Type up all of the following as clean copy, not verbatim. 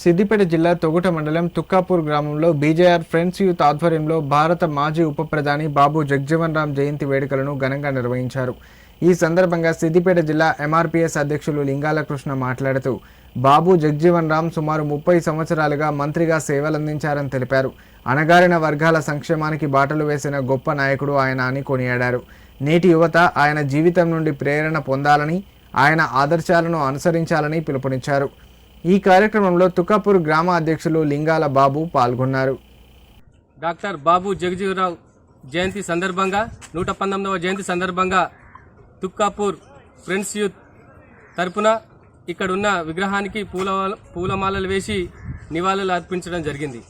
సిద్దిపేట జిల్లా తొగుట మండలం తుక్కాపూర్ గ్రామంలో బీజేఆర్ ఫ్రెండ్స్ యూత్ ఆధ్వర్యంలో భారత మాజీ ఉప ప్రధాని బాబు జగజీవన్ రామ్ జయంతి వేడుకలను ఘనంగా నిర్వహించారు. ఈ సందర్భంగా సిద్దిపేట జిల్లా ఎంఆర్పీఎస్ అధ్యక్షులు లింగాల కృష్ణ మాట్లాడుతూ బాబు జగజీవన్ రామ్ సుమారు 30 సంవత్సరాలుగా మంత్రిగా సేవలందించారని తెలిపారు. అణగారిన వర్గాల సంక్షేమానికి బాటలు వేసిన గొప్ప నాయకుడు ఆయన అని కొనియాడారు. నేటి యువత ఆయన జీవితం నుండి ప్రేరణ పొందాలని, ఆయన ఆదర్శాలను అనుసరించాలని పిలుపునిచ్చారు. ఈ కార్యక్రమంలో తుక్కాపూర్ గ్రామ అధ్యక్షులు లింగాల బాబు పాల్గొన్నారు. డాక్టర్ బాబు జగజీవన్ జయంతి సందర్భంగా 119వ జయంతి సందర్భంగా తుక్కాపూర్ ఫ్రెండ్స్ యూత్ తరపున ఇక్కడున్న విగ్రహానికి పూలమాలలు వేసి నివాళులు అర్పించడం జరిగింది.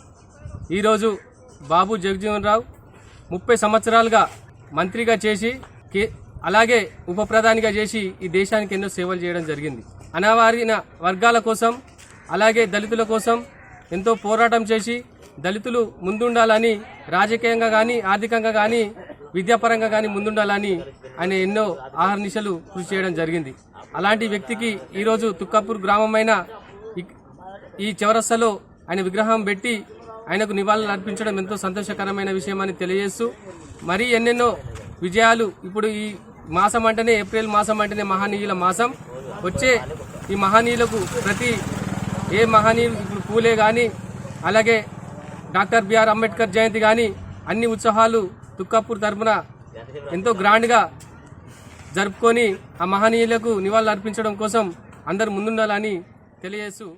ఈరోజు బాబు జగజీవన్ రావు 30 సంవత్సరాలుగా మంత్రిగా చేసి అలాగే ఉప ప్రధానిగా చేసి ఈ దేశానికి ఎన్నో సేవలు చేయడం జరిగింది. అణగారిన వర్గాల కోసం అలాగే దళితుల కోసం ఎంతో పోరాటం చేసి దళితులు ముందుండాలని, రాజకీయంగా కానీ ఆర్థికంగా కానీ విద్యాపరంగా కానీ ముందుండాలని ఆయన ఎన్నో ఆహర్నిశలు కృషి చేయడం జరిగింది. అలాంటి వ్యక్తికి ఈరోజు తుక్కాపూర్ గ్రామమైన ఈ చౌరస్తాలో ఆయన విగ్రహం పెట్టి ఆయనకు నివాళులు అర్పించడం ఎంతో సంతోషకరమైన విషయమని తెలియజేస్తూ మరీ ఎన్నెన్నో విజయాలు ఇప్పుడు ఈ మాసం అంటేనే ఏప్రిల్ మాసం అంటేనే మహనీయుల మాసం. వచ్చే ఈ మహనీయులకు ఏ మహనీయులు ఇప్పుడు పూలే కానీ అలాగే డాక్టర్ బిఆర్ అంబేద్కర్ జయంతి కానీ అన్ని ఉత్సవాలు తుక్కాపూర్ తరఫున ఎంతో గ్రాండ్గా జరుపుకొని ఆ మహనీయులకు నివాళులు అర్పించడం కోసం అందరూ ముందుండాలని తెలియజేస్తూ